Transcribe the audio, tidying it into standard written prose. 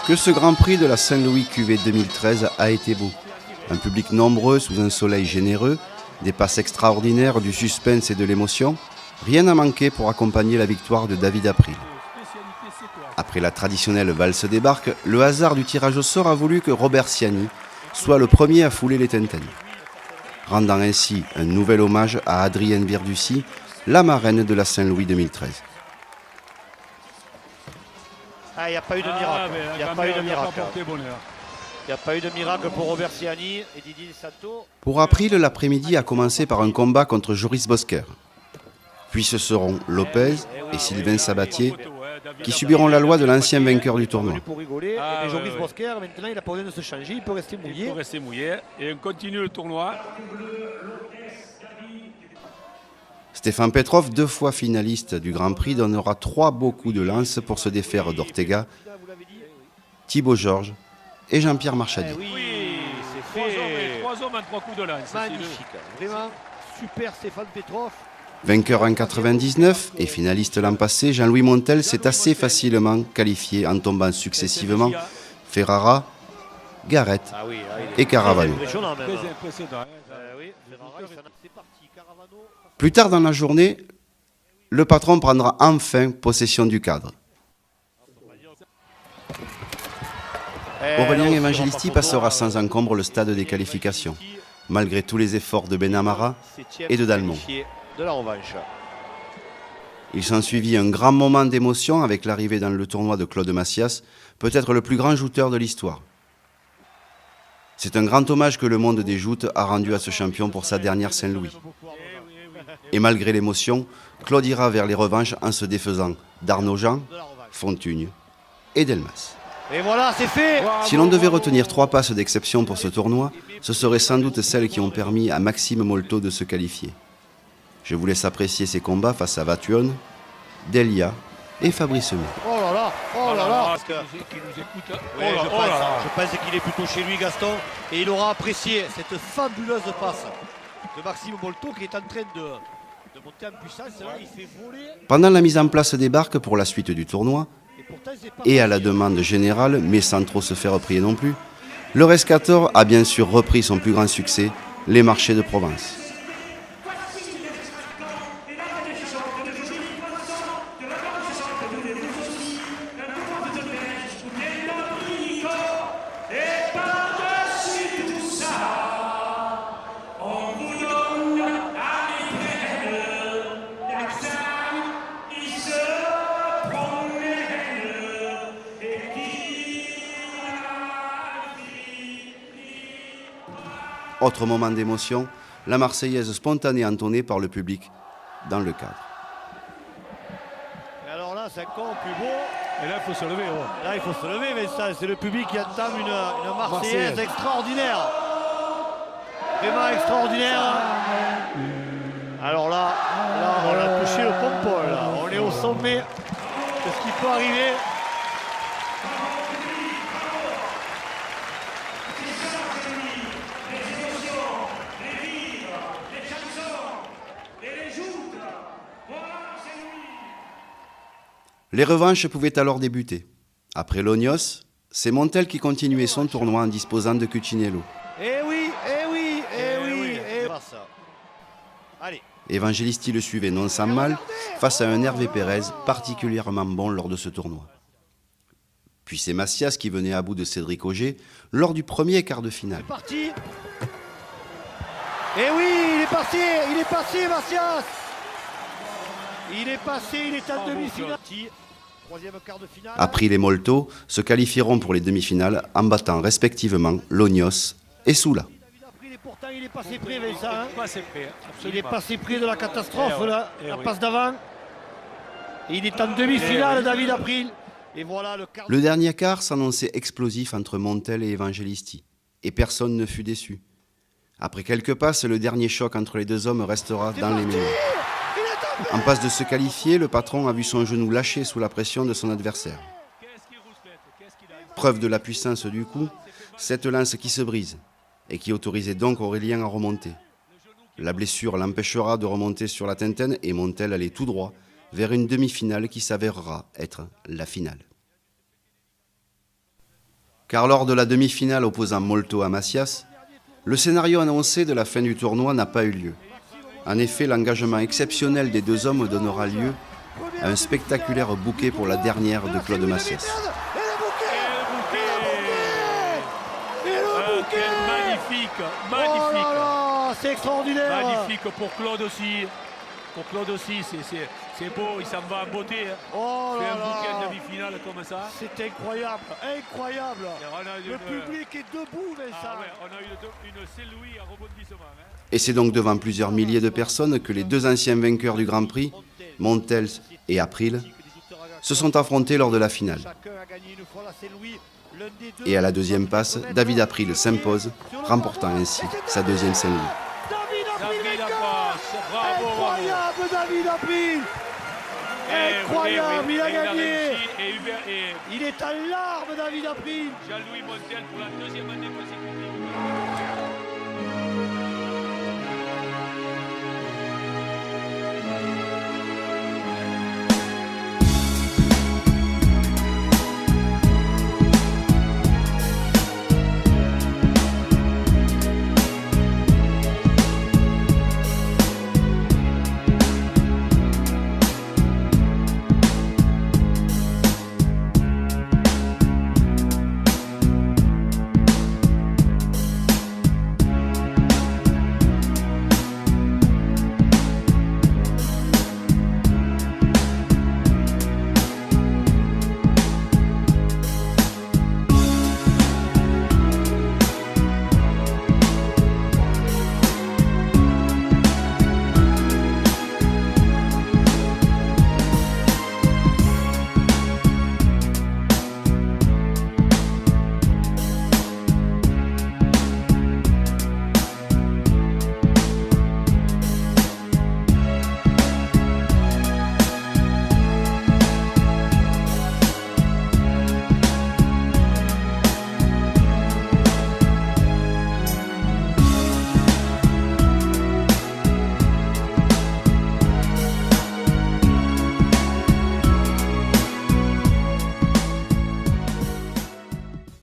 Que ce Grand Prix de la Saint-Louis QV 2013 a été beau. Un public nombreux sous un soleil généreux, des passes extraordinaires, du suspense et de l'émotion. Rien n'a manqué pour accompagner la victoire de David April. Après la traditionnelle valse des barques, le hasard du tirage au sort a voulu que Robert Ciani soit le premier à fouler les tintins, rendant ainsi un nouvel hommage à Adrienne Virducy, la marraine de la Saint-Louis 2013. Il n'y a pas eu de miracle. Il n'y a pas eu de miracle. Il n'y a pas eu de miracle pour Robert Ciani et Didier Santo. Pour April, l'après-midi a commencé par un combat contre Joris Bosquer. Puis ce seront Lopez et Sylvain Sabatier qui subiront la loi de l'ancien vainqueur du tournoi. Pour rigoler, et Joris Bosquer, maintenant, il n'a pas besoin de se changer, il peut rester mouillé. Il peut rester mouillé et on continue le tournoi. Stéphane Petrov, 2 fois finaliste du Grand Prix, donnera 3 beaux coups de lance pour se défaire d'Ortega, Thibaut Georges et Jean-Pierre Marchadier. Oui, c'est fait. 3 hommes en 3 coups de lance. Magnifique, vraiment super Stéphane Petrov. Vainqueur en 99 et finaliste l'an passé, Jean-Louis Montel s'est assez facilement qualifié en tombant successivement Ferrara, Garrett et Caravano. Plus tard dans la journée, le patron prendra enfin possession du cadre. Aurélien Evangelisti passera sans encombre le stade des qualifications, malgré tous les efforts de Benamara et de Dalmont. Il s'ensuivit un grand moment d'émotion avec l'arrivée dans le tournoi de Claude Massias, peut-être le plus grand jouteur de l'histoire. C'est un grand hommage que le monde des joutes a rendu à ce champion pour sa dernière Saint-Louis. Et malgré l'émotion, Claude ira vers les revanches en se défaisant d'Arnaud Jean, Fontugne et Delmas. Et voilà, c'est fait. Si l'on devait retenir 3 passes d'exception pour ce tournoi, ce seraient sans doute celles qui ont permis à Maxime Molto de se qualifier. Je vous laisse apprécier ses combats face à Vatuone, Delia et Fabrice Mey. Oh là là, oh là là. Qui nous écoute. Ouais, je pense qu'il est plutôt chez lui, Gaston, et il aura apprécié cette fabuleuse passe de Maxime Molto qui est en train de monter en puissance. Là, il fait voler. Pendant la mise en place des barques pour la suite du tournoi, et à la demande générale, mais sans trop se faire prier non plus, le Rescator a bien sûr repris son plus grand succès, les marchés de Provence. Autre moment d'émotion, la Marseillaise spontanée entonnée par le public dans le cadre. Et alors là, c'est encore plus beau. Et là, il faut se lever. Là, il faut se lever, mais ça, c'est le public qui entame une Marseillaise extraordinaire. Vraiment extraordinaire. Alors là, on a touché le pompon. Là. On est au sommet de ce qui peut arriver. Les revanches pouvaient alors débuter. Après l'Ognos, c'est Montel qui continuait son tournoi en disposant de Cucinello. Eh oui. Allez. Evangelisti le suivait non sans mal face à un Hervé Pérez particulièrement bon lors de ce tournoi. Puis c'est Massias qui venait à bout de Cédric Auger lors du premier quart de finale. C'est parti. Eh oui, il est passé Massias. Il est passé, il est en demi-finale. Troisième quart de finale. April et Molto se qualifieront pour les demi-finales en battant respectivement l'Ognos et Soula. Pourtant, il est passé près, Vincent. Il est passé près de la catastrophe, la passe d'avant. Il est en demi-finale, David April. Et voilà le quart. Le dernier quart s'annonçait explosif entre Montel et Evangelisti, et personne ne fut déçu. Après quelques passes, le dernier choc entre les deux hommes restera dans les mémoires. En passe de se qualifier, le patron a vu son genou lâcher sous la pression de son adversaire. Preuve de la puissance du coup, cette lance qui se brise et qui autorisait donc Aurélien à remonter. La blessure l'empêchera de remonter sur la Tintaine et Montel allait tout droit vers une demi-finale qui s'avérera être la finale. car lors de la demi-finale opposant Molto à Massias, le scénario annoncé de la fin du tournoi n'a pas eu lieu. En effet, l'engagement exceptionnel des deux hommes donnera lieu à un spectaculaire bouquet pour la dernière de Claude Massias. Magnifique, Oh magnifique. là là, c'est extraordinaire. Magnifique pour Claude aussi. Pour Claude aussi, c'est beau, il s'en va en beauté. Hein. Oh Fait là un bouquet de là, demi-finale comme ça. c'est incroyable, incroyable. Et on a Le public est debout, Vincent. Ah ouais, on a eu une Saint-Louis à rebondissement. Hein. Et c'est donc devant plusieurs milliers de personnes que les deux anciens vainqueurs du Grand Prix, Montels et April, se sont affrontés lors de la finale. Chacun a gagné une fois la Saint-Louis. L'un des deux. Et à la deuxième passe, David April s'impose, remportant ainsi sa deuxième Saint-Louis. David April David vainqueur. Abbas, bravo, bravo. Incroyable David April. Incroyable, il a gagné. Et Hubert et Il est en larmes David April. Jean-Louis Montel pour la deuxième année consécutive.